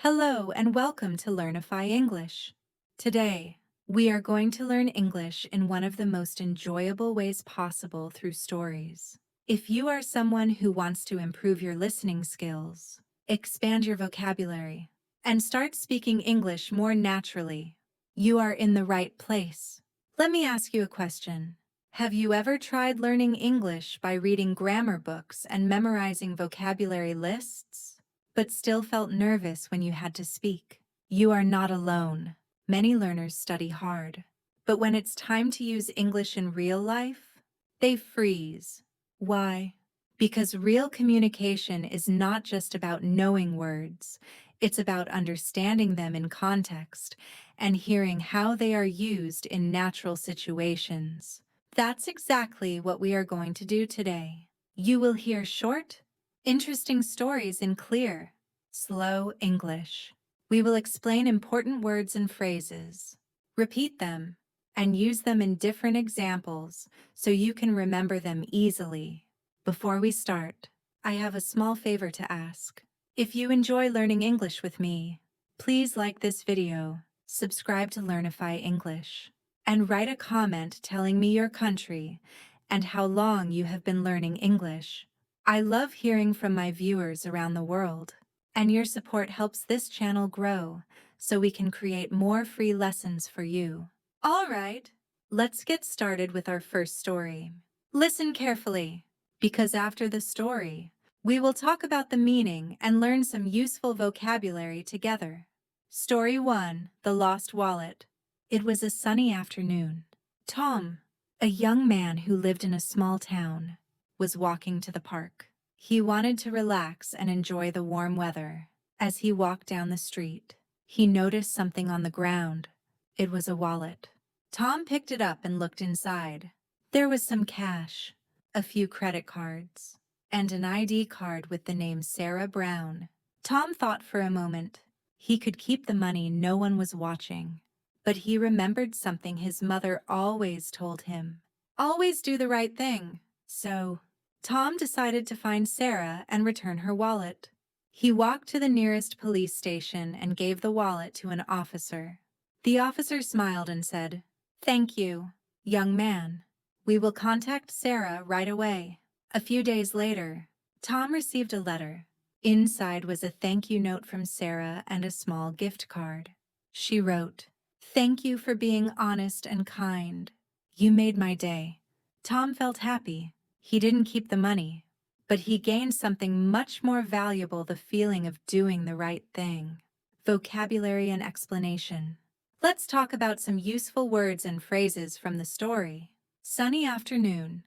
Hello and welcome to Learnify English. Today, we are going to learn English in one of the most enjoyable ways possible through stories. If you are someone who wants to improve your listening skills, expand your vocabulary, and start speaking English more naturally, you are in the right place. Let me ask you a question. Have you ever tried learning English by reading grammar books and memorizing vocabulary lists, but still felt nervous when you had to speak? You are not alone. Many learners study hard, but when it's time to use English in real life, they freeze. Why? Because real communication is not just about knowing words, it's about understanding them in context and hearing how they are used in natural situations. That's exactly what we are going to do today. You will hear short, interesting stories in clear, slow English. We will explain important words and phrases, repeat them, and use them in different examples so you can remember them easily. Before we start, I have a small favor to ask. If you enjoy learning English with me, please like this video, subscribe to Learnify English, and write a comment telling me your country and how long you have been learning English. I love hearing from my viewers around the world, and your support helps this channel grow so we can create more free lessons for you. All right, let's get started with our first story. Listen carefully, because after the story, we will talk about the meaning and learn some useful vocabulary together. Story 1, The Lost Wallet. It was a sunny afternoon. Tom, a young man who lived in a small town, was walking to the park. He wanted to relax and enjoy the warm weather. As he walked down the street, he noticed something on the ground. It was a wallet. Tom picked it up and looked inside. There was some cash, a few credit cards, and an ID card with the name Sarah Brown. Tom thought for a moment. He could keep the money, no one was watching. But he remembered something his mother always told him. Always do the right thing. So, Tom decided to find Sarah and return her wallet. He walked to the nearest police station and gave the wallet to an officer. The officer smiled and said, "Thank you, young man. We will contact Sarah right away." A few days later, Tom received a letter. Inside was a thank you note from Sarah and a small gift card. She wrote, "Thank you for being honest and kind. You made my day." Tom felt happy. He didn't keep the money, but he gained something much more valuable, the feeling of doing the right thing. Vocabulary and explanation. Let's talk about some useful words and phrases from the story. Sunny afternoon.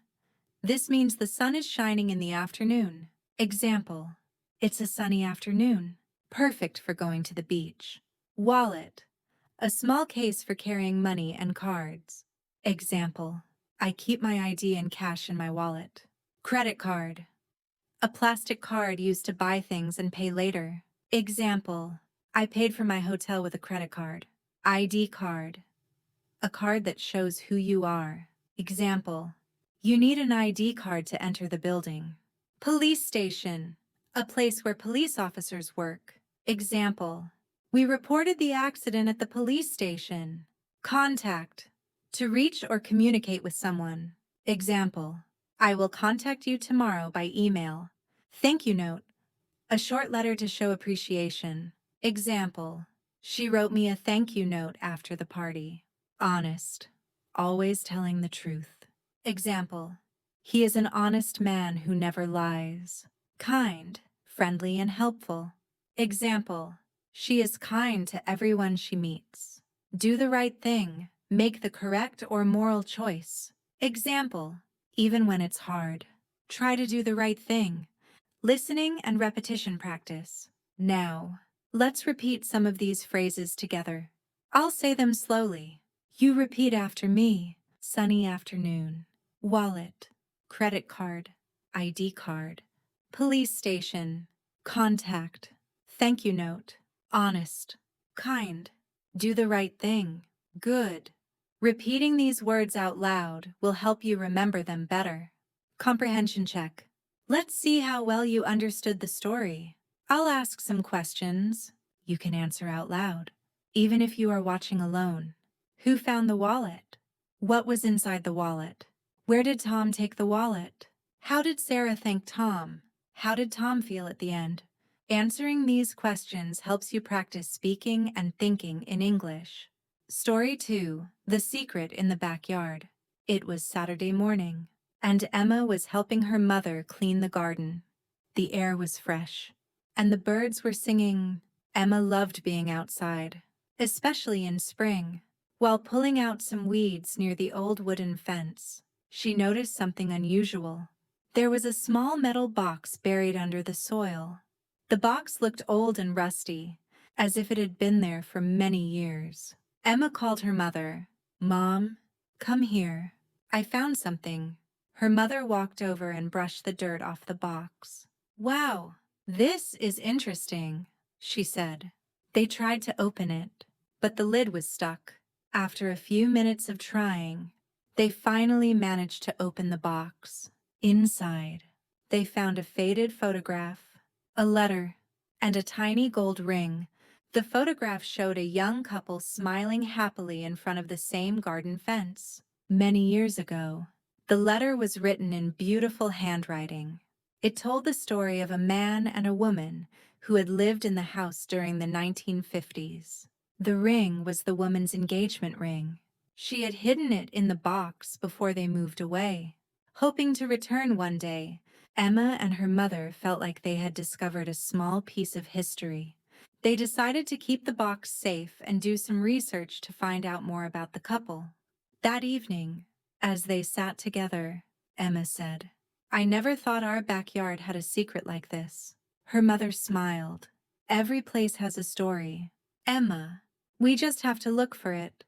This means the sun is shining in the afternoon. Example: it's a sunny afternoon. Perfect for going to the beach. Wallet. A small case for carrying money and cards. Example: I keep my ID and cash in my wallet. Credit card. A plastic card used to buy things and pay later. Example: I paid for my hotel with a credit card. ID card. A card that shows who you are. Example: you need an ID card to enter the building. Police station. A place where police officers work. Example: we reported the accident at the police station. Contact. To reach or communicate with someone. Example: I will contact you tomorrow by email. Thank you note. A short letter to show appreciation. Example: she wrote me a thank you note after the party. Honest. Always telling the truth. Example: he is an honest man who never lies. Kind. Friendly and helpful. Example: she is kind to everyone she meets. Do the right thing. Make the correct or moral choice. Example: even when it's hard, try to do the right thing. Listening and repetition practice. Now, let's repeat some of these phrases together. I'll say them slowly. You repeat after me. Sunny afternoon. Wallet. Credit card. ID card. Police station. Contact. Thank you note. Honest. Kind. Do the right thing. Good. Repeating these words out loud will help you remember them better. Comprehension check. Let's see how well you understood the story. I'll ask some questions. you can answer out loud, even if you are watching alone. Who found the wallet? What was inside the wallet? Where did Tom take the wallet? How did Sarah thank Tom? How did Tom feel at the end? Answering these questions helps you practice speaking and thinking in English. Story 2. The Secret in the Backyard. It was Saturday morning, and Emma was helping her mother clean the garden. The air was fresh, and the birds were singing. Emma loved being outside, especially in spring. While pulling out some weeds near the old wooden fence, she noticed something unusual. There was a small metal box buried under the soil. The box looked old and rusty, as if it had been there for many years. Emma called her mother. "Mom, come here. I found something." Her mother walked over and brushed the dirt off the box. "Wow, this is interesting," she said. They tried to open it, but the lid was stuck. After a few minutes of trying, they finally managed to open the box. Inside, they found a faded photograph, a letter, and a tiny gold ring. The photograph showed a young couple smiling happily in front of the same garden fence. Many years ago, the letter was written in beautiful handwriting. It told the story of a man and a woman who had lived in the house during the 1950s. The ring was the woman's engagement ring. She had hidden it in the box before they moved away. Hoping to return one day, Emma and her mother felt like they had discovered a small piece of history. They decided to keep the box safe and do some research to find out more about the couple. That evening, as they sat together, Emma said, "I never thought our backyard had a secret like this." Her mother smiled. "Every place has a story, Emma. We just have to look for it."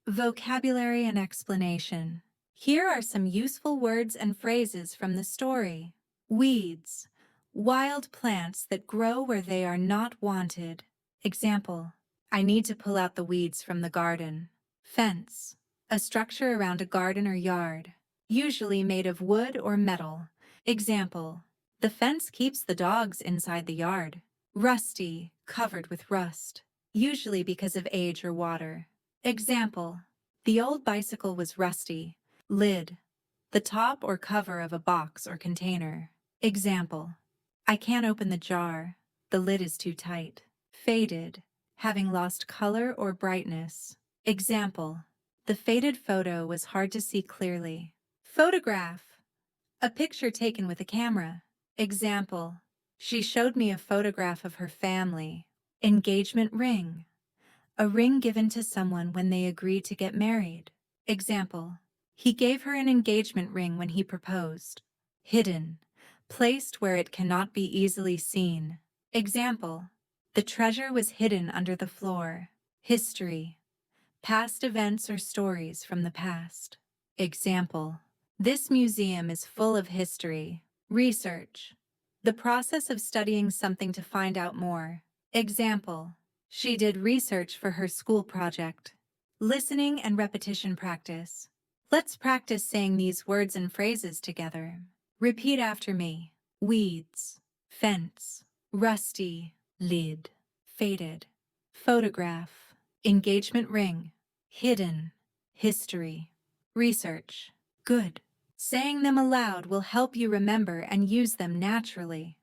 Vocabulary and explanation. Here are some useful words and phrases from the story. Weeds. Wild plants that grow where they are not wanted. Example, I need to pull out the weeds from the garden. Fence. A structure around a garden or yard, usually made of wood or metal. Example, the fence keeps the dogs inside the yard. Rusty. Covered with rust, usually because of age or water. Example, the old bicycle was rusty. Lid, the top or cover of a box or container. Example, I can't open the jar. The lid is too tight. Faded, having lost color or brightness. Example, the faded photo was hard to see clearly. Photograph, a picture taken with a camera. Example, she showed me a photograph of her family. Engagement ring, a ring given to someone when they agreed to get married. Example, he gave her an engagement ring when he proposed. Hidden, placed where it cannot be easily seen. Example, the treasure was hidden under the floor. History, past events or stories from the past. Example, this museum is full of history. Research, the process of studying something to find out more. Example, she did research for her school project. Listening and repetition practice. Let's practice saying these words and phrases together. Repeat after me. Weeds, fence, rusty, lid, faded, photograph, engagement ring, hidden, history, research. Good. Saying them aloud will help you remember and use them naturally.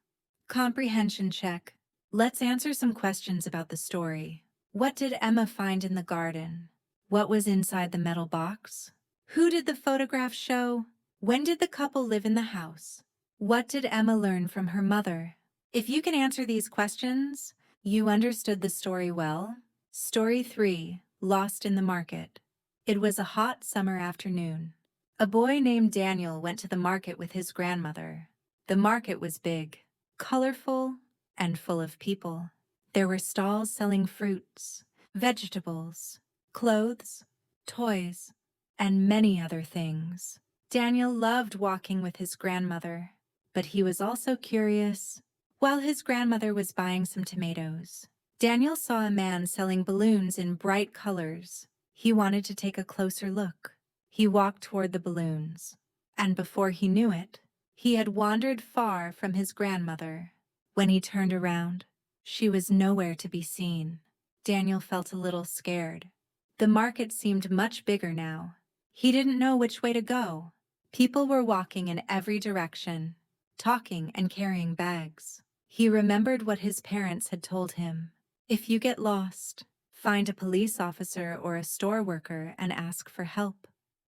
Comprehension check. Let's answer some questions about the story. What did Emma find in the garden? What was inside the metal box? Who did the photograph show? When did the couple live in the house? What did Emma learn from her mother? If you can answer these questions, you understood the story well. Story 3, Lost in the Market. It was a hot summer afternoon. A boy named Daniel went to the market with his grandmother. The market was big, colorful, and full of people. There were stalls selling fruits, vegetables, clothes, toys, and many other things. Daniel loved walking with his grandmother, but he was also curious. While his grandmother was buying some tomatoes, Daniel saw a man selling balloons in bright colors. He wanted to take a closer look. He walked toward the balloons, and before he knew it, he had wandered far from his grandmother. When he turned around, She was nowhere to be seen. Daniel felt a little scared. The market seemed much bigger now. He didn't know which way to go. People were walking in every direction, talking and carrying bags. He remembered what his parents had told him. If you get lost, find a police officer or a store worker and ask for help.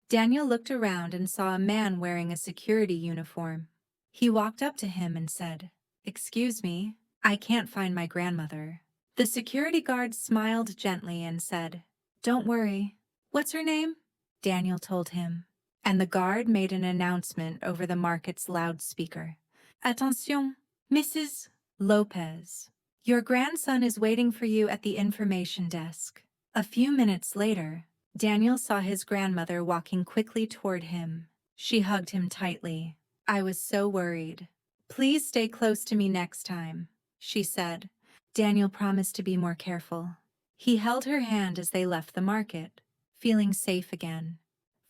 Daniel looked around and saw a man wearing a security uniform. He walked up to him and said, "Excuse me, I can't find my grandmother." The security guard smiled gently and said, "Don't worry. What's her name?" Daniel told him, and the guard made an announcement over the market's loudspeaker. "Attention, Mrs. Lopez. Your grandson is waiting for you at the information desk." A few minutes later, Daniel saw his grandmother walking quickly toward him. She hugged him tightly. "I was so worried. Please stay close to me next time," she said. Daniel promised to be more careful. He held her hand as they left the market, feeling safe again.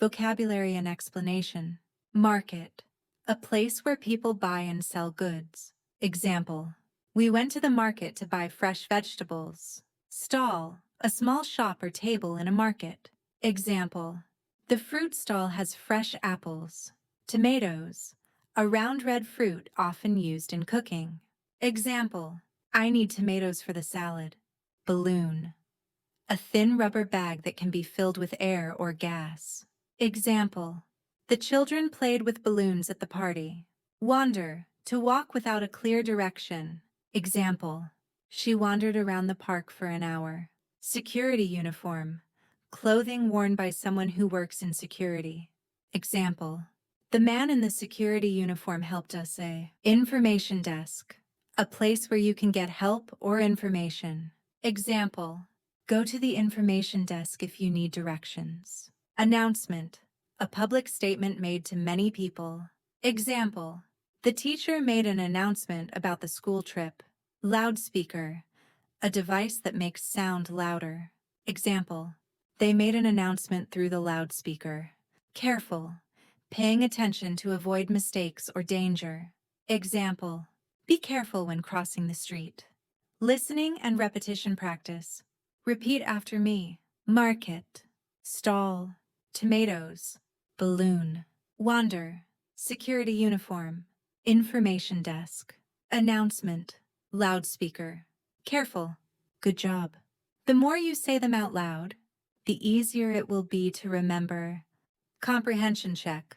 Vocabulary and explanation. Market. A place where people buy and sell goods. Example. We went to the market to buy fresh vegetables. Stall. A small shop or table in a market. Example. The fruit stall has fresh apples. Tomatoes. A round red fruit often used in cooking. Example. I need tomatoes for the salad. Balloon. A thin rubber bag that can be filled with air or gas. Example. The children played with balloons at the party. Wander. To walk without a clear direction. Example. She wandered around the park for an hour. Security uniform. Clothing worn by someone who works in security. Example. The man in the security uniform helped us. Information desk. A place where you can get help or information. Example. Go to the information desk if you need directions. Announcement. A public statement made to many people. Example. The teacher made an announcement about the school trip. Loudspeaker. A device that makes sound louder. Example. They made an announcement through the loudspeaker. Careful. Paying attention to avoid mistakes or danger. Example. Be careful when crossing the street. Listening and repetition practice. Repeat after me. Market. Stall. Tomatoes. Balloon. Wander. Security uniform. Information desk. Announcement. Loudspeaker. Careful. Good job. The more you say them out loud, the easier it will be to remember. Comprehension check.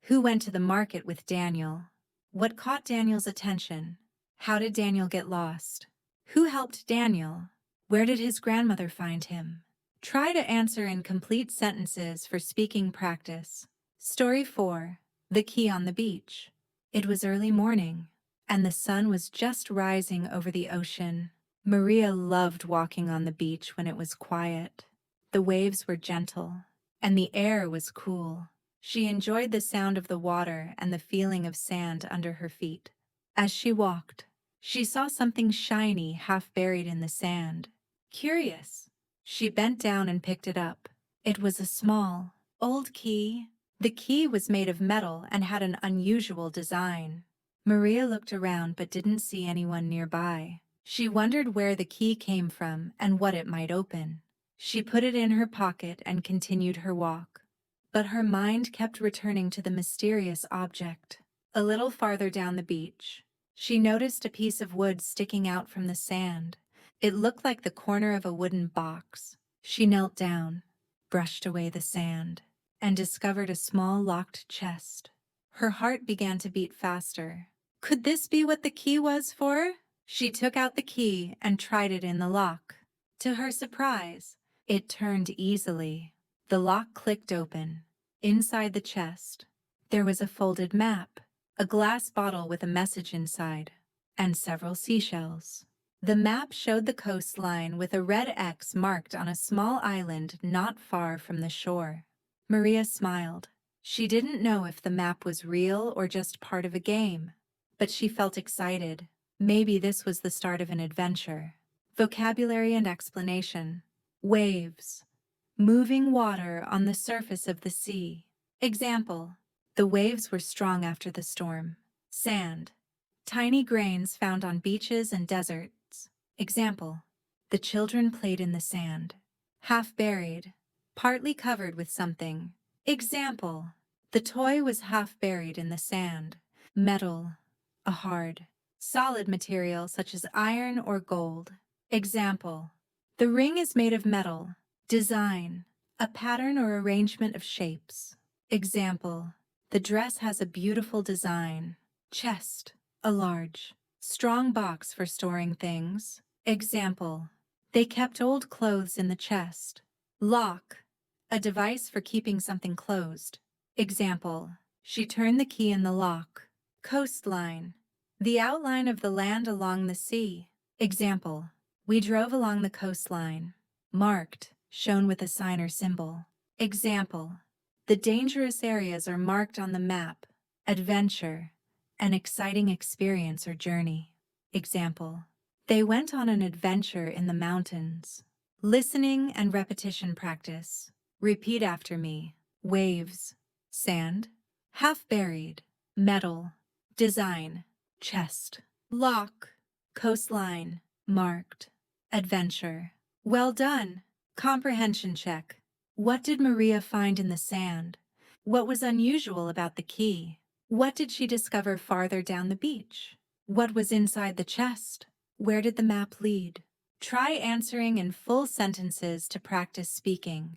Who went to the market with Daniel? What caught Daniel's attention? How did Daniel get lost? Who helped Daniel? Where did his grandmother find him? Try to answer in complete sentences for speaking practice. Story 4. The Key on the Beach. It was early morning, and the sun was just rising over the ocean. Maria loved walking on the beach when it was quiet. The waves were gentle, and the air was cool. She enjoyed the sound of the water and the feeling of sand under her feet. As she walked, she saw something shiny half buried in the sand. Curious, she bent down and picked it up. It was a small, old key. The key was made of metal and had an unusual design. Maria looked around but didn't see anyone nearby. She wondered where the key came from and what it might open. She put it in her pocket and continued her walk. But her mind kept returning to the mysterious object. A little farther down the beach, she noticed a piece of wood sticking out from the sand. It looked like the corner of a wooden box. She knelt down, brushed away the sand, and discovered a small locked chest. Her heart began to beat faster. Could this be what the key was for? She took out the key and tried it in the lock. To her surprise, it turned easily. The lock clicked open. Inside the chest, there was a folded map, a glass bottle with a message inside, and several seashells. The map showed the coastline with a red X marked on a small island not far from the shore. Maria smiled. She didn't know if the map was real or just part of a game, but she felt excited. Maybe this was the start of an adventure. Vocabulary and explanation. Waves. Moving water on the surface of the sea. Example. The waves were strong after the storm. Sand. Tiny grains found on beaches and deserts. Example: the children played in the sand. Half buried, partly covered with something. Example: the toy was half buried in the sand. Metal: a hard, solid material such as iron or gold. Example: the ring is made of metal. Design: a pattern or arrangement of shapes. Example: the dress has a beautiful design. Chest: a large, strong box for storing things. Example: they kept old clothes in the chest. Lock: a device for keeping something closed. Example: she turned the key in the lock. Coastline: the outline of the land along the sea. Example: we drove along the coastline. Marked: shown with a sign or symbol. Example: the dangerous areas are marked on the map. Adventure: an exciting experience or journey. Example: they went on an adventure in the mountains. Listening and repetition practice. Repeat after me. Waves: sand. Half buried: metal. Design: chest. Lock: coastline. Marked. Adventure. Well done! Comprehension check. What did Maria find in the sand? What was unusual about the key? What did she discover farther down the beach? What was inside the chest? Where did the map lead? Try answering in full sentences to practice speaking.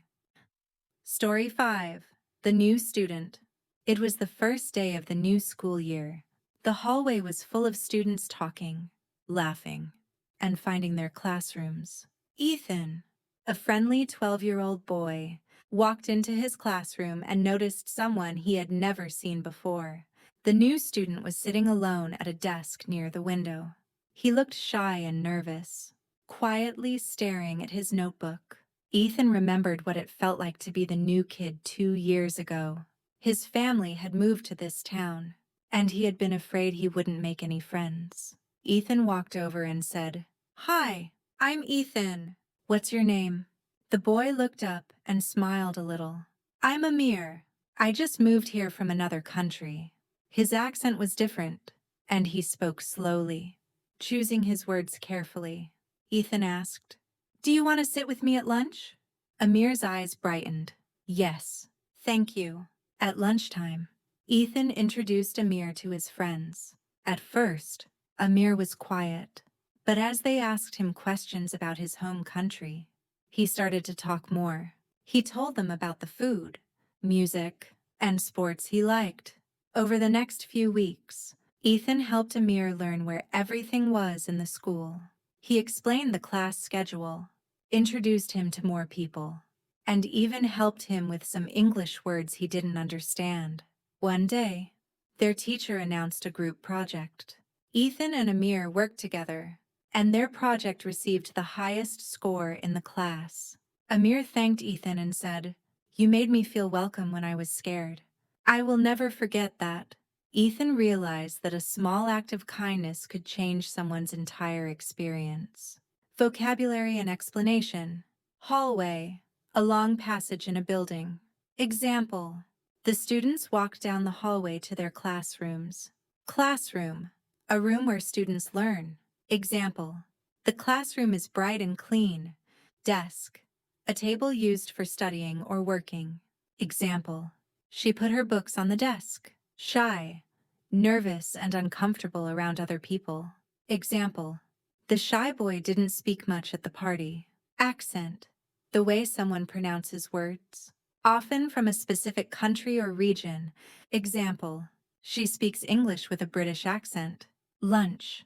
Story 5. The New Student. It was the first day of the new school year. The hallway was full of students talking, laughing, and finding their classrooms. Ethan, a friendly 12-year-old boy, walked into his classroom and noticed someone he had never seen before. The new student was sitting alone at a desk near the window. He looked shy and nervous, quietly staring at his notebook. Ethan remembered what it felt like to be the new kid 2 years ago. His family had moved to this town, and he had been afraid he wouldn't make any friends. Ethan walked over and said, "Hi, I'm Ethan. What's your name?" The boy looked up and smiled a little. "I'm Amir. I just moved here from another country." His accent was different, and he spoke slowly, choosing his words carefully. Ethan asked, "Do you want to sit with me at lunch?" Amir's eyes brightened. "Yes, thank you." At lunchtime, Ethan introduced Amir to his friends. At first, Amir was quiet, but as they asked him questions about his home country, he started to talk more. He told them about the food, music, and sports he liked. Over the next few weeks, Ethan helped Amir learn where everything was in the school. He explained the class schedule, introduced him to more people, and even helped him with some English words he didn't understand. One day, their teacher announced a group project. Ethan and Amir worked together, and their project received the highest score in the class. Amir thanked Ethan and said, "You made me feel welcome when I was scared. I will never forget that." Ethan realized that a small act of kindness could change someone's entire experience. Vocabulary and explanation. Hallway: a long passage in a building. Example: the students walked down the hallway to their classrooms. Classroom: a room where students learn. Example: the classroom is bright and clean. Desk: a table used for studying or working. Example: she put her books on the desk. Shy: nervous and uncomfortable around other people. Example: the shy boy didn't speak much at the party. Accent: the way someone pronounces words, often from a specific country or region. Example: she speaks English with a British accent. Lunch: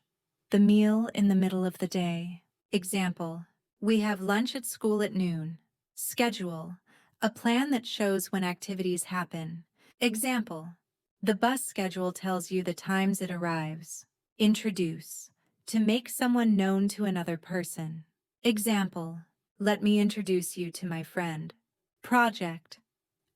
the meal in the middle of the day. Example: we have lunch at school at noon. Schedule: a plan that shows when activities happen. Example: the bus schedule tells you the times it arrives. Introduce: to make someone known to another person. Example: let me introduce you to my friend. Project: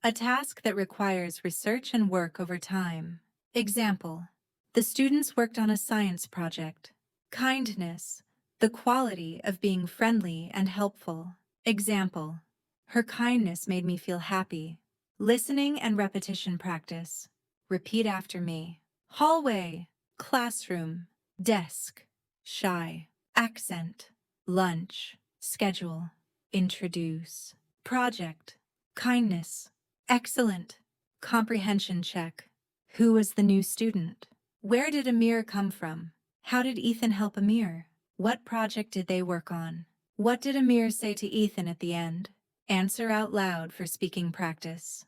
a task that requires research and work over time. Example: the students worked on a science project. Kindness: the quality of being friendly and helpful. Example: her kindness made me feel happy. Listening and repetition practice. Repeat after me. Hallway: classroom. Desk: shy. accent, lunch, schedule, introduce, project, kindness, excellent, comprehension check. Who was the new student? Where did Amir come from? How did Ethan help Amir? What project did they work on? What did Amir say to Ethan at the end? Answer out loud for speaking practice.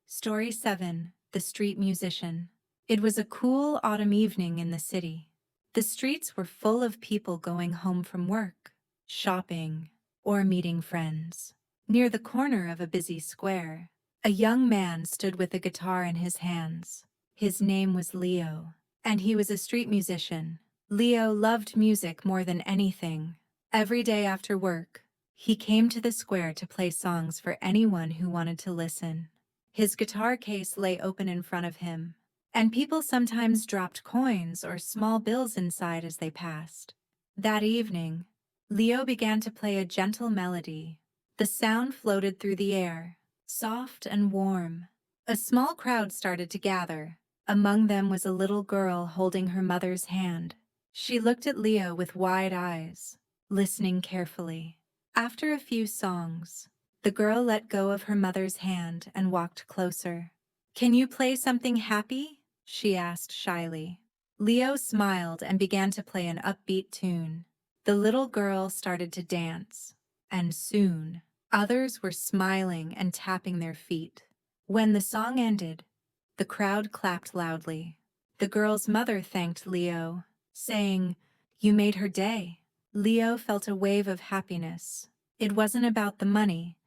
Story 7. The Street Musician. It was a cool autumn evening in the city. The streets were full of people going home from work, shopping, or meeting friends. Near the corner of a busy square, a young man stood with a guitar in his hands. His name was Leo, and he was a street musician. Leo loved music more than anything. Every day after work, he came to the square to play songs for anyone who wanted to listen. His guitar case lay open in front of him, and people sometimes dropped coins or small bills inside as they passed. That evening, Leo began to play a gentle melody. The sound floated through the air, soft and warm. A small crowd started to gather. Among them was a little girl holding her mother's hand. She looked at Leo with wide eyes, listening carefully. After a few songs, the girl let go of her mother's hand and walked closer. "Can you play something happy?" she asked shyly. Leo smiled and began to play an upbeat tune. The little girl started to dance, and soon, others were smiling and tapping their feet. When the song ended, the crowd clapped loudly. The girl's mother thanked Leo, saying, "You made her day." Leo felt a wave of happiness. It wasn't about the money.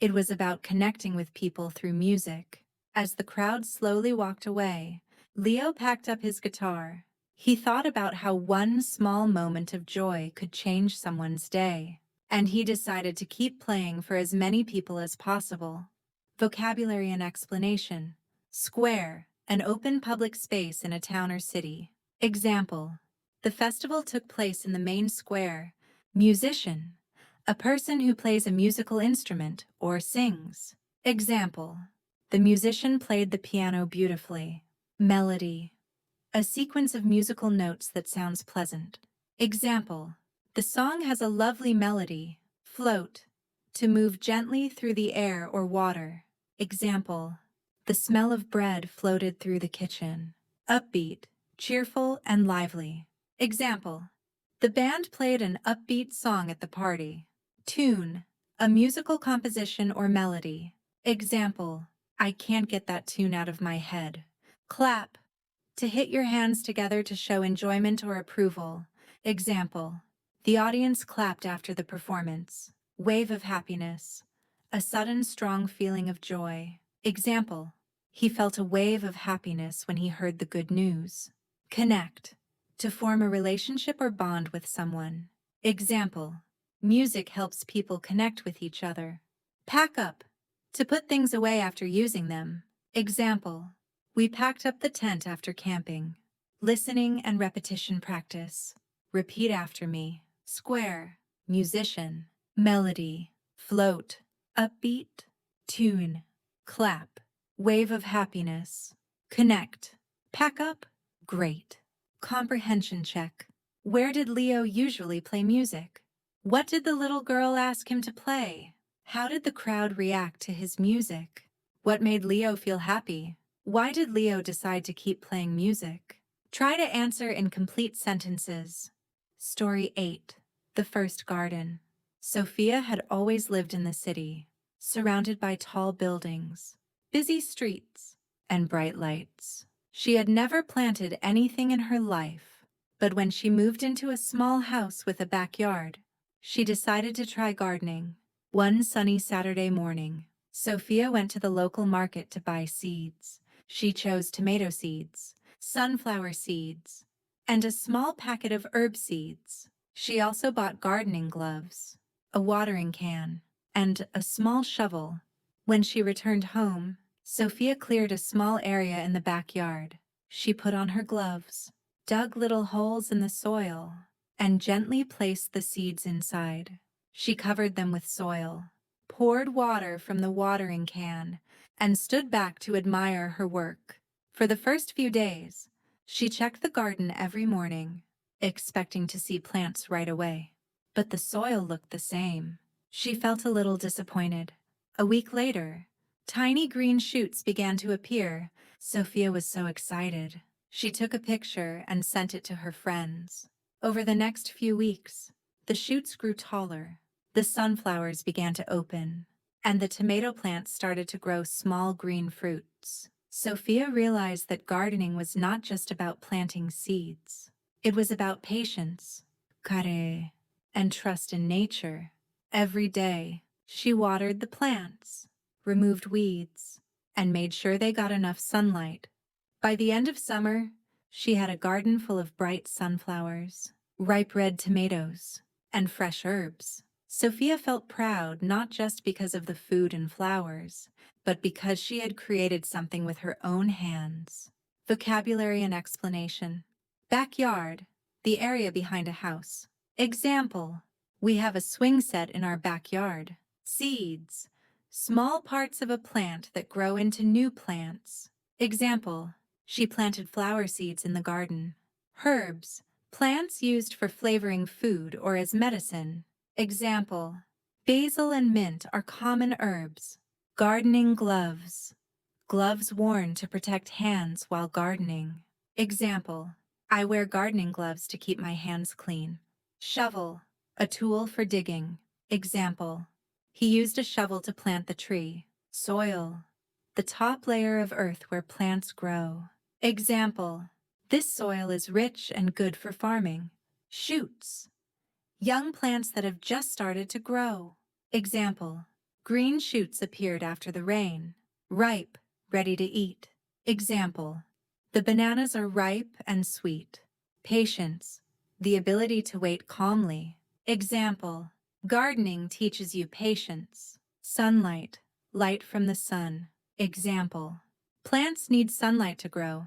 It was about connecting with people through music. As the crowd slowly walked away, Leo packed up his guitar. He thought about how one small moment of joy could change someone's day, and he decided to keep playing for as many people as possible. Vocabulary and explanation. Square, an open public space in a town or city. Example: the festival took place in the main square. Musician, a person who plays a musical instrument or sings. Example: the musician played the piano beautifully. Melody, a sequence of musical notes that sounds pleasant. Example: the song has a lovely melody. Float, to move gently through the air or water. Example: the smell of bread floated through the kitchen. Upbeat, cheerful and lively. Example: the band played an upbeat song at the party. Tune, a musical composition or melody. Example: I can't get that tune out of my head. Clap, to hit your hands together to show enjoyment or approval. Example: the audience clapped after the performance. Wave of happiness, a sudden strong feeling of joy. Example: he felt a wave of happiness when he heard the good news. Connect, to form a relationship or bond with someone. Example: music helps people connect with each other. Pack up, to put things away after using them. Example: we packed up the tent after camping. Listening and repetition practice. Repeat after me. Square, musician, melody, float, upbeat, tune, clap, wave of happiness, connect, pack up, great. Comprehension check. Where did Leo usually play music? What did the little girl ask him to play? How did the crowd react to his music? What made Leo feel happy? Why did Leo decide to keep playing music? Try to answer in complete sentences. Story 8. The First Garden. Sophia had always lived in the city, surrounded by tall buildings, busy streets, and bright lights. She had never planted anything in her life, but when she moved into a small house with a backyard, she decided to try gardening. One sunny Saturday morning, Sophia went to the local market to buy seeds. She chose tomato seeds, sunflower seeds, and a small packet of herb seeds. She also bought gardening gloves, a watering can, and a small shovel. When she returned home, Sophia cleared a small area in the backyard. She put on her gloves, dug little holes in the soil, and gently placed the seeds inside. She covered them with soil, poured water from the watering can, and stood back to admire her work. For the first few days, she checked the garden every morning. expecting to see plants right away. But the soil looked the same. She felt a little disappointed. A week later, tiny green shoots began to appear. Sophia was so excited. She took a picture and sent it to her friends. Over the next few weeks, the shoots grew taller. The sunflowers began to open, and the tomato plants started to grow small green fruits. Sophia realized that gardening was not just about planting seeds. It was about patience, care, and trust in nature. Every day, she watered the plants, removed weeds, and made sure they got enough sunlight. By the end of summer, she had a garden full of bright sunflowers, ripe red tomatoes, and fresh herbs. Sophia felt proud not just because of the food and flowers, but because she had created something with her own hands. Vocabulary and explanation. Backyard, the area behind a house. Example, we have a swing set in our backyard. Seeds, small parts of a plant that grow into new plants. Example, she planted flower seeds in the garden. Herbs, plants used for flavoring food or as medicine. Example, basil and mint are common herbs. Gardening gloves, gloves worn to protect hands while gardening. Example, I wear gardening gloves to keep my hands clean. Shovel, a tool for digging. Example, he used a shovel to plant the tree. Soil, the top layer of earth where plants grow. Example, this soil is rich and good for farming. Shoots, young plants that have just started to grow. Example, green shoots appeared after the rain. Ripe, ready to eat. Example, the bananas are ripe and sweet. Patience, the ability to wait calmly. Example, gardening teaches you patience. Sunlight, light from the sun. Example, plants need sunlight to grow.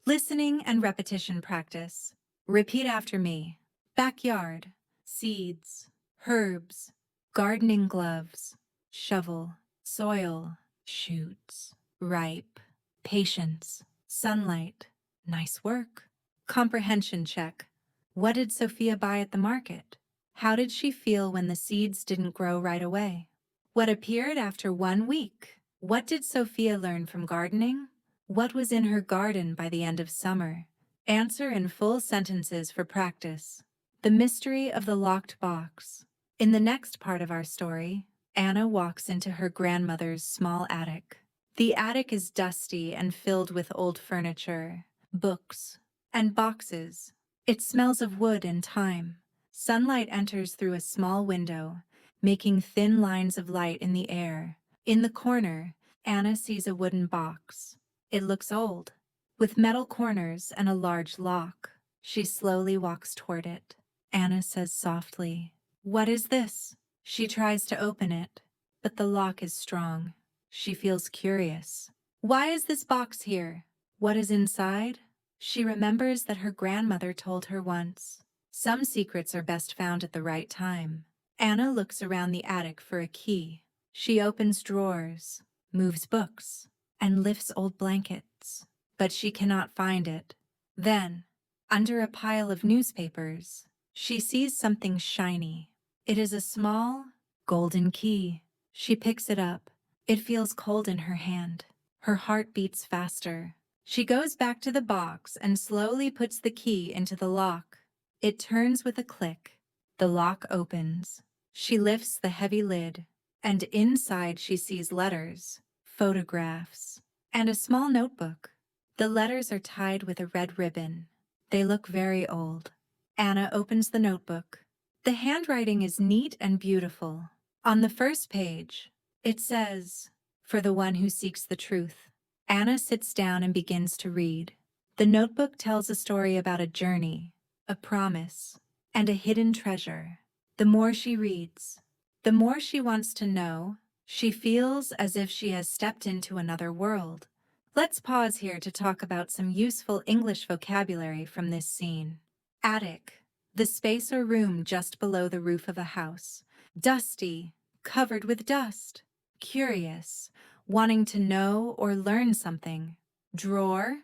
Listening and repetition practice. Repeat after me. Backyard, seeds, herbs, gardening gloves, shovel, soil, shoots, ripe, patience, sunlight. Nice work. Comprehension check. What did Sophia buy at the market? How did she feel when the seeds didn't grow right away? What appeared after 1 week? What did Sophia learn from gardening? What was in her garden by the end of summer? Answer in full sentences for practice. The mystery of the locked box. In the next part of our story, Anna walks into her grandmother's small attic. The attic is dusty and filled with old furniture, books, and boxes. It smells of wood and time. Sunlight enters through a small window, making thin lines of light in the air. In the corner, Anna sees a wooden box. It looks old, with metal corners and a large lock. She slowly walks toward it. Anna says softly, "What is this?" She tries to open it, but the lock is strong. She feels curious. Why is this box here? What is inside? She remembers that her grandmother told her once, some secrets are best found at the right time. Anna looks around the attic for a key. She opens drawers, moves books, and lifts old blankets, but she cannot find it. Then, under a pile of newspapers, she sees something shiny. It is a small, golden key. She picks it up. It feels cold in her hand. Her heart beats faster. She goes back to the box and slowly puts the key into the lock. It turns with a click. The lock opens. She lifts the heavy lid, and inside she sees letters, photographs, and a small notebook. The letters are tied with a red ribbon. They look very old. Anna opens the notebook. The handwriting is neat and beautiful. On the first page, it says, "For the one who seeks the truth." Anna sits down and begins to read. The notebook tells a story about a journey, a promise, and a hidden treasure. The more she reads, the more she wants to know. She feels as if she has stepped into another world. Let's pause here to talk about some useful English vocabulary from this scene. Attic, the space or room just below the roof of a house. Dusty, covered with dust. Curious, wanting to know or learn something. Drawer,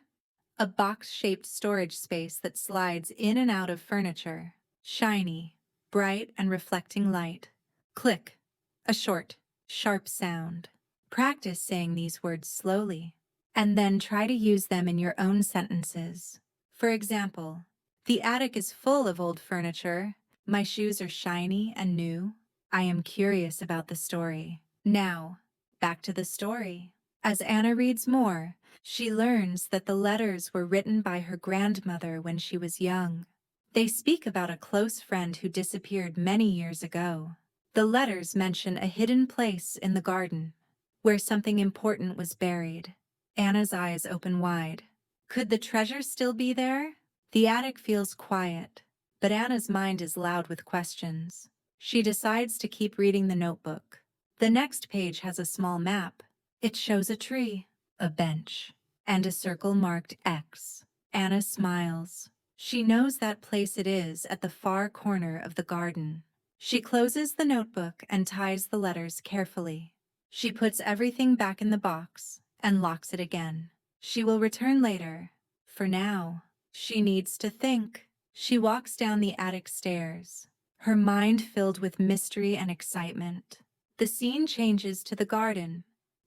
a box-shaped storage space that slides in and out of furniture. Shiny, bright, and reflecting light. Click. A short, sharp sound. Practice saying these words slowly, and then try to use them in your own sentences. For example, the attic is full of old furniture. My shoes are shiny and new. I am curious about the story. Now, back to the story. As Anna reads more, she learns that the letters were written by her grandmother when she was young. They speak about a close friend who disappeared many years ago. The letters mention a hidden place in the garden, where something important was buried. Anna's eyes open wide. Could the treasure still be there? The attic feels quiet, but Anna's mind is loud with questions. She decides to keep reading the notebook. The next page has a small map. It shows a tree, a bench, and a circle marked X. Anna smiles. She knows that place it is at the far corner of the garden. She closes the notebook and ties the letters carefully. She puts everything back in the box and locks it again. She will return later. For now, she needs to think. She walks down the attic stairs, her mind filled with mystery and excitement. The scene changes to the garden.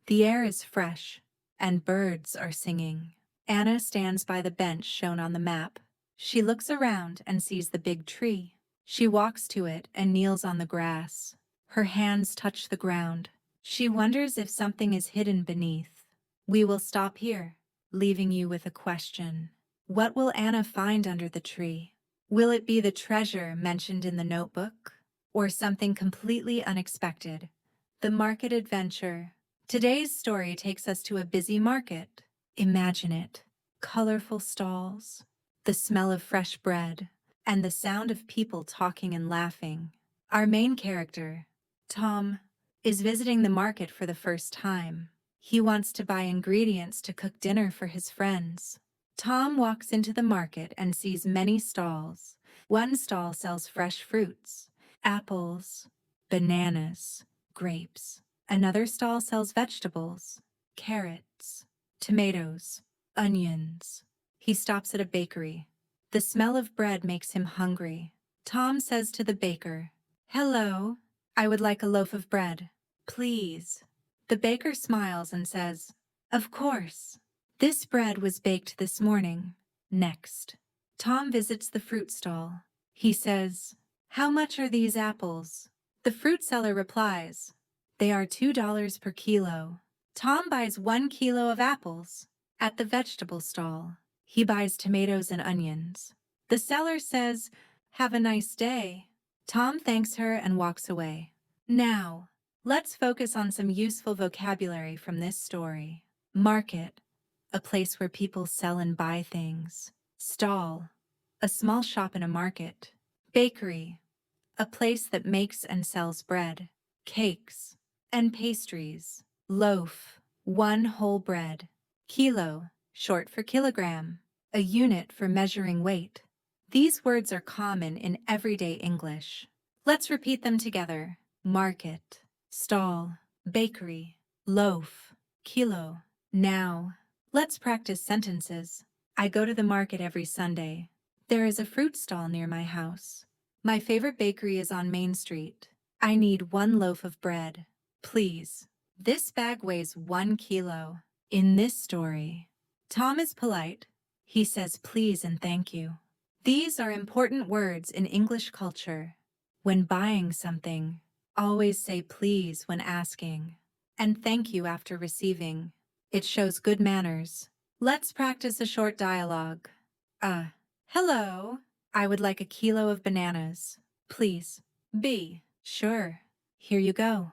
The air is fresh, and birds are singing. Anna stands by the bench shown on the map. She looks around and sees the big tree. She walks to it and kneels on the grass. Her hands touch the ground. She wonders if something is hidden beneath. We will stop here, leaving you with a question. What will Anna find under the tree? Will it be the treasure mentioned in the notebook, or something completely unexpected? The market adventure. Today's story takes us to a busy market. Imagine it. Colorful stalls, the smell of fresh bread, and the sound of people talking and laughing. Our main character, Tom, is visiting the market for the first time. He wants to buy ingredients to cook dinner for his friends. Tom walks into the market and sees many stalls. One stall sells fresh fruits, apples, bananas, grapes. Another stall sells vegetables, carrots, tomatoes, onions. He stops at a bakery. The smell of bread makes him hungry. Tom says to the baker, "Hello, I would like a loaf of bread, please." The baker smiles and says, "Of course. This bread was baked this morning." Next, Tom visits the fruit stall. He says, "How much are these apples?" The fruit seller replies, "They are $2 per kilo." Tom buys 1 kilo of apples. At the vegetable stall, he buys tomatoes and onions. The seller says, "Have a nice day." Tom thanks her and walks away. Now, let's focus on some useful vocabulary from this story. Market, a place where people sell and buy things. Stall, a small shop in a market. Bakery, a place that makes and sells bread, cakes, and pastries. Loaf, one whole bread. Kilo, short for kilogram, a unit for measuring weight. These words are common in everyday English. Let's repeat them together. Market, stall, bakery, loaf, kilo. Now, let's practice sentences. I go to the market every Sunday. There is a fruit stall near my house. My favorite bakery is on Main Street. I need 1 loaf of bread, please. This bag weighs 1 kilo. In this story, Tom is polite. He says please and thank you. These are important words in English culture. When buying something, always say please when asking, and thank you after receiving. It shows good manners. Let's practice a short dialogue. Hello. I would like a kilo of bananas, please. B. Sure. Here you go.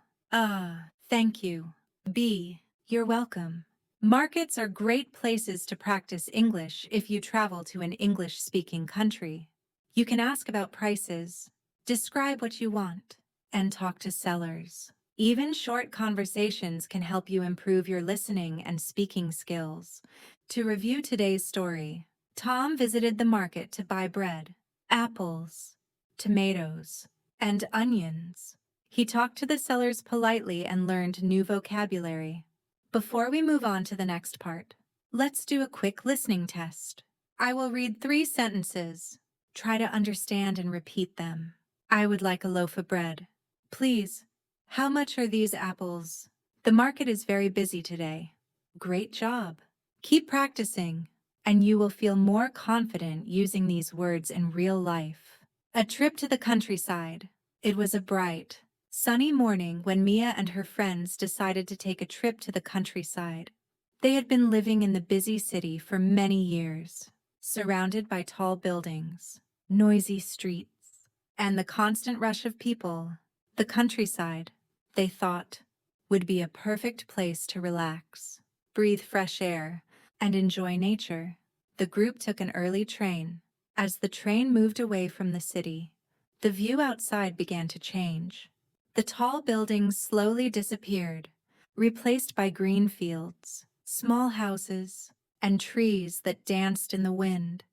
Thank you. B. You're welcome. Markets are great places to practice English if you travel to an English-speaking country. You can ask about prices, describe what you want, and talk to sellers. Even short conversations can help you improve your listening and speaking skills. To review today's story, Tom visited the market to buy bread, apples, tomatoes, and onions. He talked to the sellers politely and learned new vocabulary. Before we move on to the next part, Let's do a quick listening test. I will read 3 sentences. Try to understand and repeat them. I would like a loaf of bread. Please. How much are these apples? The market is very busy today. Great job. Keep practicing, and you will feel more confident using these words in real life. A trip to the countryside. It was a bright, sunny morning when Mia and her friends decided to take a trip to the countryside. They had been living in the busy city for many years, surrounded by tall buildings, noisy streets, and the constant rush of people. The countryside, they thought, would be a perfect place to relax, breathe fresh air, and enjoy nature. The group took an early train. As the train moved away from the city, the view outside began to change. The tall buildings slowly disappeared, replaced by green fields, small houses, and trees that danced in the wind.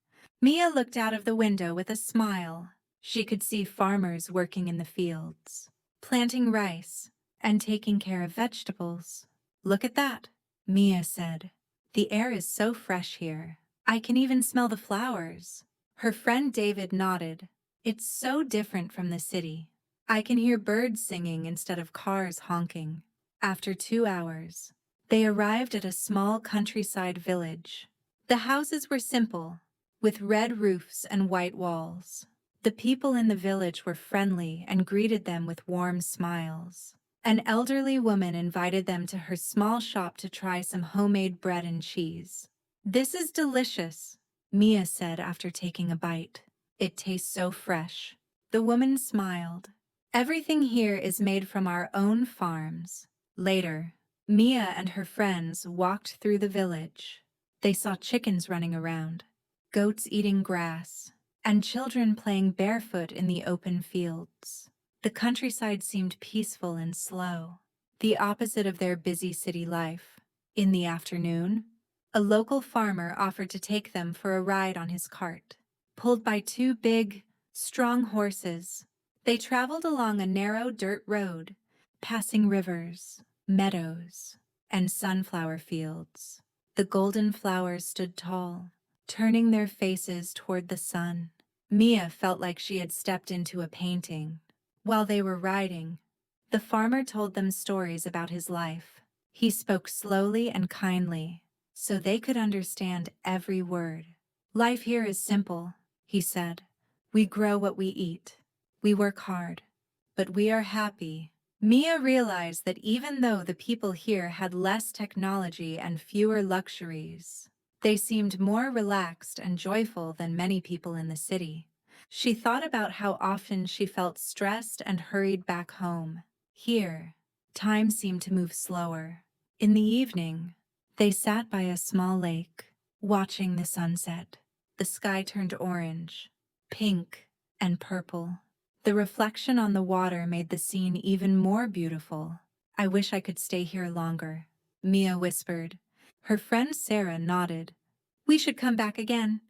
Mia looked out of the window with a smile. She could see farmers working in the fields, planting rice, and taking care of vegetables. Look at that, Mia said. The air is so fresh here. I can even smell the flowers. Her friend David nodded. It's so different from the city. I can hear birds singing instead of cars honking. After 2 hours, they arrived at a small countryside village. The houses were simple, with red roofs and white walls. The people in the village were friendly and greeted them with warm smiles. An elderly woman invited them to her small shop to try some homemade bread and cheese. This is delicious, Mia said after taking a bite. It tastes so fresh. The woman smiled. Everything here is made from our own farms. Later, Mia and her friends walked through the village. They saw chickens running around, goats eating grass, and children playing barefoot in the open fields. The countryside seemed peaceful and slow, the opposite of their busy city life. In the afternoon, a local farmer offered to take them for a ride on his cart. Pulled by 2 big, strong horses, they traveled along a narrow dirt road, passing rivers, meadows, and sunflower fields. The golden flowers stood tall, turning their faces toward the sun. Mia felt like she had stepped into a painting. While they were riding, the farmer told them stories about his life. He spoke slowly and kindly, so they could understand every word. Life here is simple, he said. We grow what we eat. We work hard, but we are happy. Mia realized that even though the people here had less technology and fewer luxuries, they seemed more relaxed and joyful than many people in the city. She thought about how often she felt stressed and hurried back home. Here, time seemed to move slower. In the evening, they sat by a small lake, watching the sunset. The sky turned orange, pink, and purple. The reflection on the water made the scene even more beautiful. I wish I could stay here longer, Mia whispered. Her friend Sarah nodded. We should come back again.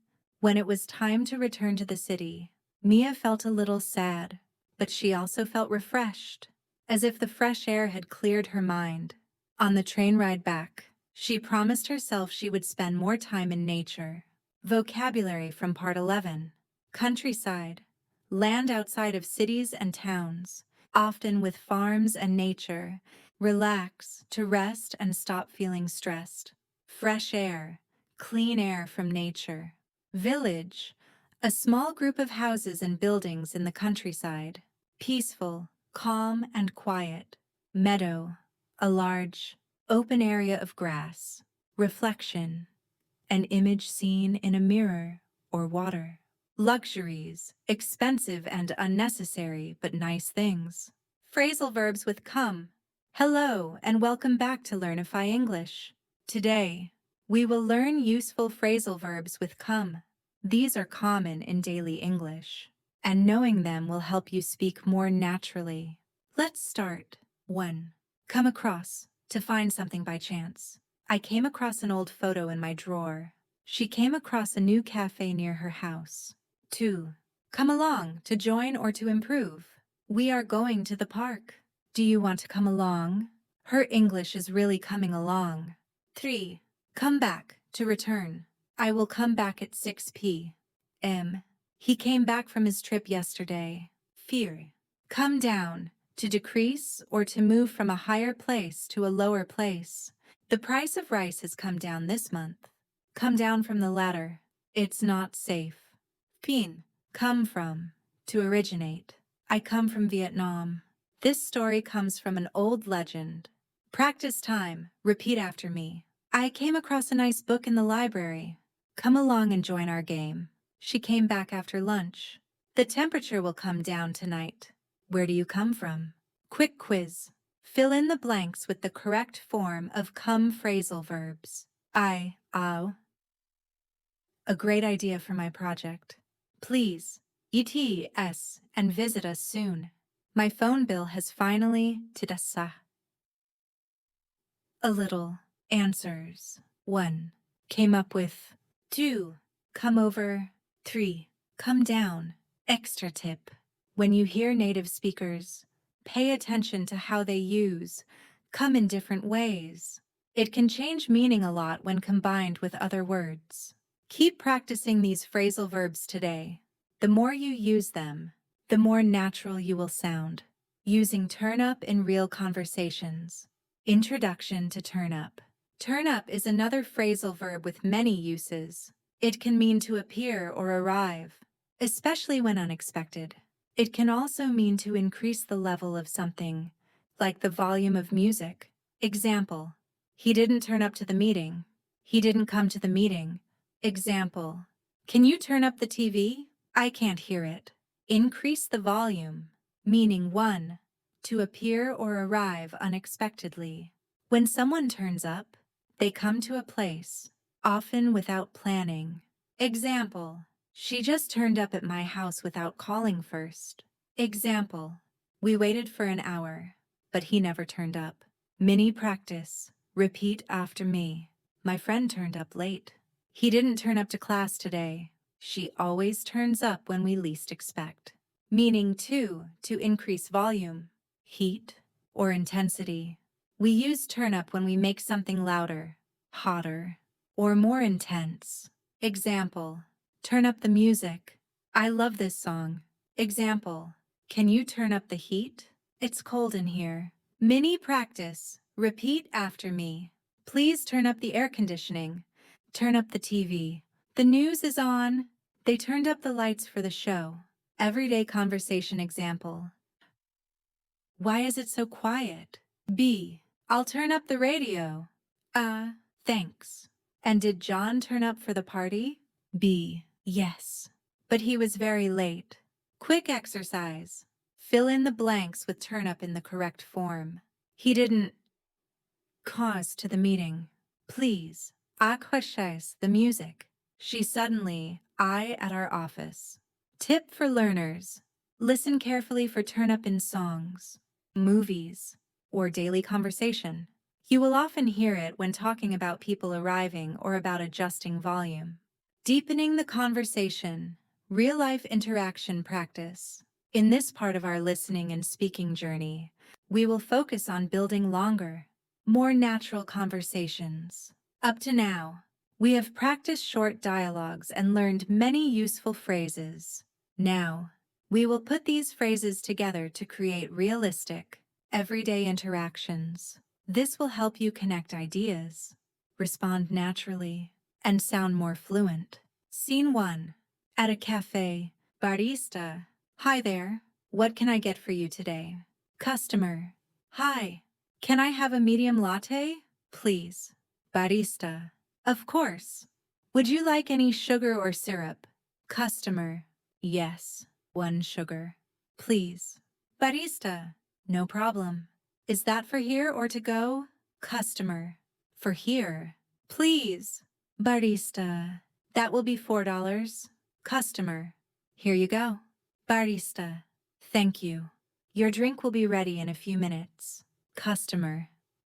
When it was time to return to the city, Mia felt a little sad, but she also felt refreshed, as if the fresh air had cleared her mind. On the train ride back, she promised herself she would spend more time in nature. Vocabulary from Part 11. Countryside. Land outside of cities and towns, often with farms and nature. Relax, to rest and stop feeling stressed. Fresh air. Clean air from nature. Village. A small group of houses and buildings in the countryside. Peaceful, calm, and quiet. Meadow. A large, open area of grass. Reflection. An image seen in a mirror or water. Luxuries, expensive and unnecessary but nice things. Phrasal verbs with come. Hello and welcome back to Learnify English. Today, we will learn useful phrasal verbs with come. These are common in daily English, and knowing them will help you speak more naturally. Let's start. 1. Come across, to find something by chance. I came across an old photo in my drawer. She came across a new cafe near her house. 2. Come along, to join or to improve. We are going to the park. Do you want to come along? Her English is really coming along. 3. Come back, To return. I will come back at 6 p.m. He came back from his trip yesterday. Fear. Come down. To decrease or to move from a higher place to a lower place. The price of rice has come down this month. Come down from the ladder. It's not safe. Phin. Come from. To originate. I come from Vietnam. This story comes from an old legend. Practice time. Repeat after me. I came across a nice book in the library. Come along and join our game. She came back after lunch. The temperature will come down tonight. Where do you come from? Quick quiz. Fill in the blanks with the correct form of come phrasal verbs. I, ow. A great idea for my project. Please, ETS, and visit us soon. My phone bill has finally tidasa. A little. Answers. 1. Came up with. 2. Come over. 3. Come down. Extra tip. When you hear native speakers, pay attention to how they use come in different ways. It can change meaning a lot when combined with other words. Keep practicing these phrasal verbs today. The more you use them, the more natural you will sound. Using turn up in real conversations. Introduction to turn up. Turn up is another phrasal verb with many uses. It can mean to appear or arrive, especially when unexpected. It can also mean to increase the level of something, like the volume of music. Example. He didn't turn up to the meeting. He didn't come to the meeting. Example. Can you turn up the TV? I can't hear it. Increase the volume. Meaning 1. To appear or arrive unexpectedly. When someone turns up, they come to a place, often without planning. Example. She just turned up at my house without calling first. Example. We waited for an hour, but he never turned up. Mini practice. Repeat after me. My friend turned up late. He didn't turn up to class today. She always turns up when we least expect. Meaning 2. To increase volume, heat, or intensity. We use turn up when we make something louder, hotter, or more intense. Example. Turn up the music. I love this song. Example. Can you turn up the heat? It's cold in here. Mini practice. Repeat after me. Please turn up the air conditioning. Turn up the TV. The news is on. They turned up the lights for the show. Everyday conversation example. Why is it so quiet? B. I'll turn up the radio. Thanks. And did John turn up for the party? B. Yes. But he was very late. Quick exercise. Fill in the blanks with turn up in the correct form. He didn't cause to the meeting. Please. Akhoshais the music. She suddenly, I at our office. Tip for learners. Listen carefully for turn up in songs, movies, or daily conversation. You will often hear it when talking about people arriving or about adjusting volume. Deepening the conversation. Real-life interaction practice. In this part of our listening and speaking journey, we will focus on building longer, more natural conversations. Up to now, we have practiced short dialogues and learned many useful phrases. Now, we will put these phrases together to create realistic, everyday interactions. This will help you connect ideas, respond naturally, and sound more fluent. Scene 1. At a cafe. Barista. Hi there. What can I get for you today? Customer. Hi. Can I have a medium latte? Please. Barista. Of course. Would you like any sugar or syrup? Customer. Yes. 1 sugar. Please. Barista. No problem. Is that for here or to go? Customer. For here. Please. Barista. That will be $4. Customer. Here you go. Barista. Thank you. Your drink will be ready in a few minutes. Customer.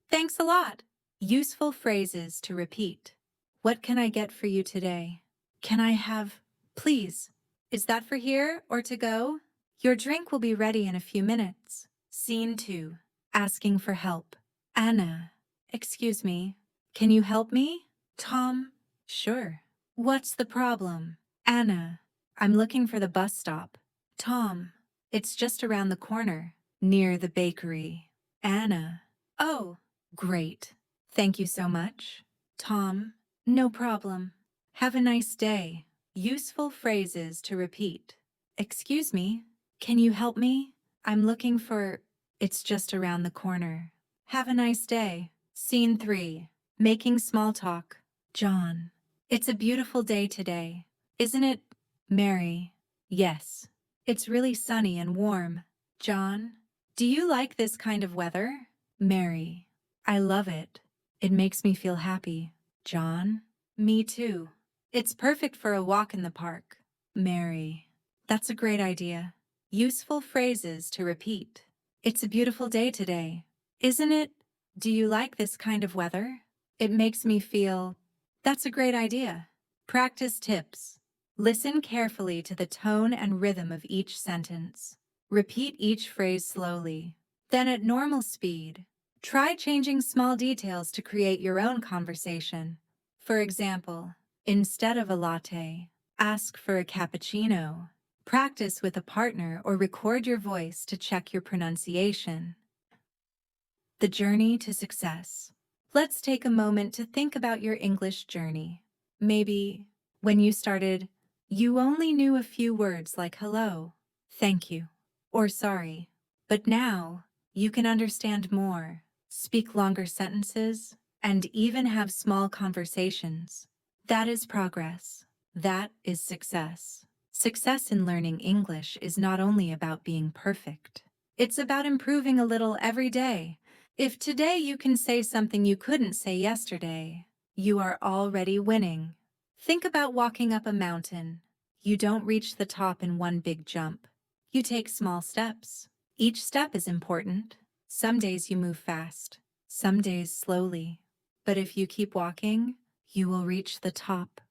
Thanks a lot. Useful phrases to repeat. What can I get for you today? Can I have, please? Is that for here or to go? Your drink will be ready in a few minutes. Scene 2. Asking for help. Anna. Excuse me. Can you help me? Tom. Sure. What's the problem? Anna, I'm looking for the bus stop. Tom, it's just around the corner, near the bakery. Anna, oh, great. Thank you so much. Tom, no problem. Have a nice day. Useful phrases to repeat. Excuse me, can you help me? I'm looking for. It's just around the corner. Have a nice day. Scene 3. Making small talk. John. It's a beautiful day today, isn't it? Mary. Yes. It's really sunny and warm. John. Do you like this kind of weather? Mary. I love it. It makes me feel happy. John. Me too. It's perfect for a walk in the park. Mary. That's a great idea. Useful phrases to repeat. It's a beautiful day today, isn't it? Do you like this kind of weather? It makes me feel. That's a great idea. Practice tips. Listen carefully to the tone and rhythm of each sentence. Repeat each phrase slowly, then at normal speed. Try changing small details to create your own conversation. For example, instead of a latte, ask for a cappuccino. Practice with a partner or record your voice to check your pronunciation. The journey to success. Let's take a moment to think about your English journey. Maybe, when you started, you only knew a few words like hello, thank you, or sorry. But now, you can understand more, speak longer sentences, and even have small conversations. That is progress. That is success. Success in learning English is not only about being perfect. It's about improving a little every day. If today you can say something you couldn't say yesterday, you are already winning. Think about walking up a mountain. You don't reach the top in one big jump. You take small steps. Each step is important. Some days you move fast, some days slowly. But if you keep walking, you will reach the top.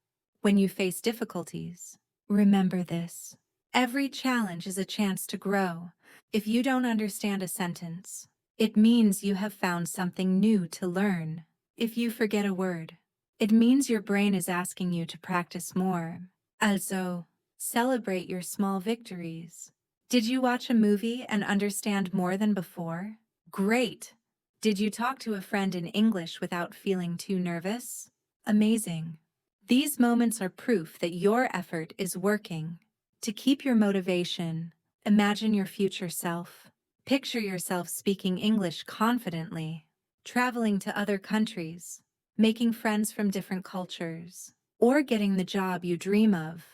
When you face difficulties, remember this. Every challenge is a chance to grow. If you don't understand a sentence, it means you have found something new to learn. If you forget a word, it means your brain is asking you to practice more. Also, celebrate your small victories. Did you watch a movie and understand more than before? Great! Did you talk to a friend in English without feeling too nervous? Amazing! These moments are proof that your effort is working. To keep your motivation, imagine your future self. Picture yourself speaking English confidently, traveling to other countries, making friends from different cultures, or getting the job you dream of.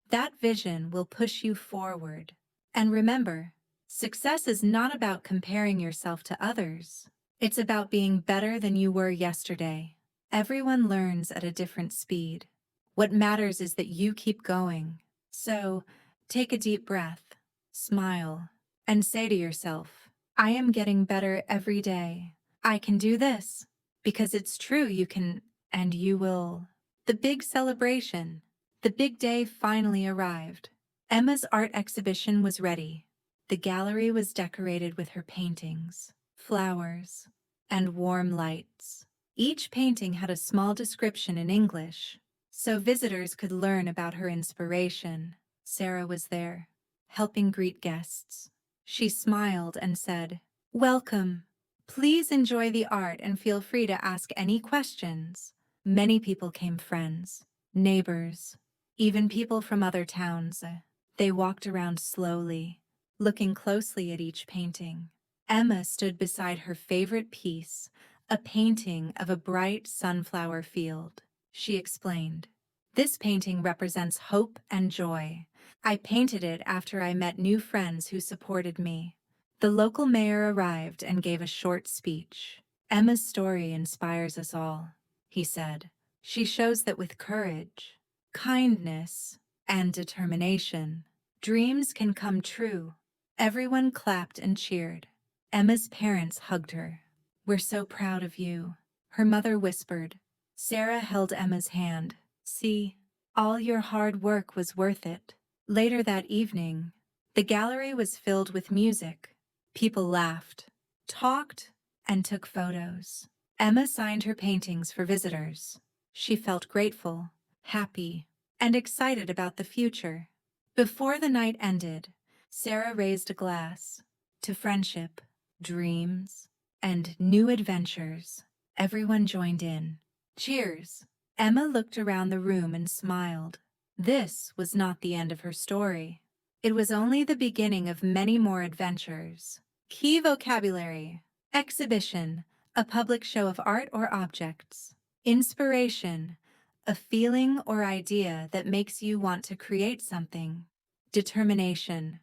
That vision will push you forward. And remember, success is not about comparing yourself to others. It's about being better than you were yesterday. Everyone learns at a different speed. What matters is that you keep going. So, take a deep breath, smile, and say to yourself, I am getting better every day. I can do this. Because it's true, you can, and you will. The big celebration. The big day finally arrived. Emma's art exhibition was ready. The gallery was decorated with her paintings, flowers, and warm lights. Each painting had a small description in English, so visitors could learn about her inspiration. Sarah was there, helping greet guests. She smiled and said, Welcome. Please enjoy the art and feel free to ask any questions. Many people came, friends, neighbors, even people from other towns. They walked around slowly, looking closely at each painting. Emma stood beside her favorite piece, a painting of a bright sunflower field. She explained, This painting represents hope and joy. I painted it after I met new friends who supported me. The local mayor arrived and gave a short speech. Emma's story inspires us all, he said. She shows that with courage, kindness, and determination, dreams can come true. Everyone clapped and cheered. Emma's parents hugged her. We're so proud of you, her mother whispered. Sarah held Emma's hand. See, all your hard work was worth it. Later that evening, the gallery was filled with music. People laughed, talked, and took photos. Emma signed her paintings for visitors. She felt grateful. happy, and excited about the future. Before the night ended, Sarah raised a glass to friendship, dreams, and new adventures. Everyone joined in. Cheers! Emma looked around the room and smiled. This was not the end of her story. It was only the beginning of many more adventures. Key vocabulary: exhibition, a public show of art or objects. Inspiration, a feeling or idea that makes you want to create something. Determination,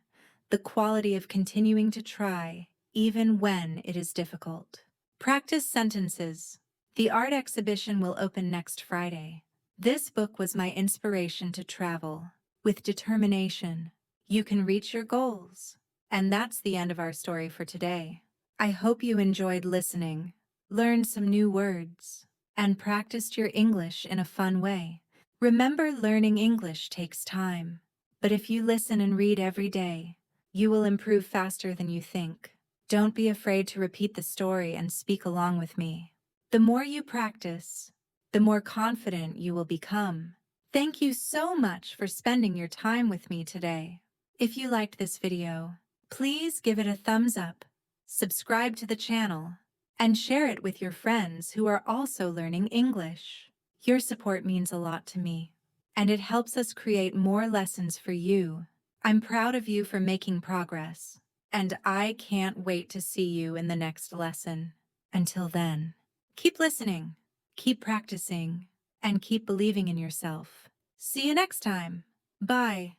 the quality of continuing to try, even when it is difficult. Practice sentences. The art exhibition will open next Friday. This book was my inspiration to travel. With determination, you can reach your goals. And that's the end of our story for today. I hope you enjoyed listening, learned some new words, and practiced your English in a fun way. Remember, learning English takes time, but if you listen and read every day, you will improve faster than you think. Don't be afraid to repeat the story and speak along with me. The more you practice, the more confident you will become. Thank you so much for spending your time with me today. If you liked this video, please give it a thumbs up, subscribe to the channel, and share it with your friends who are also learning English. Your support means a lot to me, and it helps us create more lessons for you. I'm proud of you for making progress, and I can't wait to see you in the next lesson. Until then, keep listening, keep practicing, and keep believing in yourself. See you next time. Bye.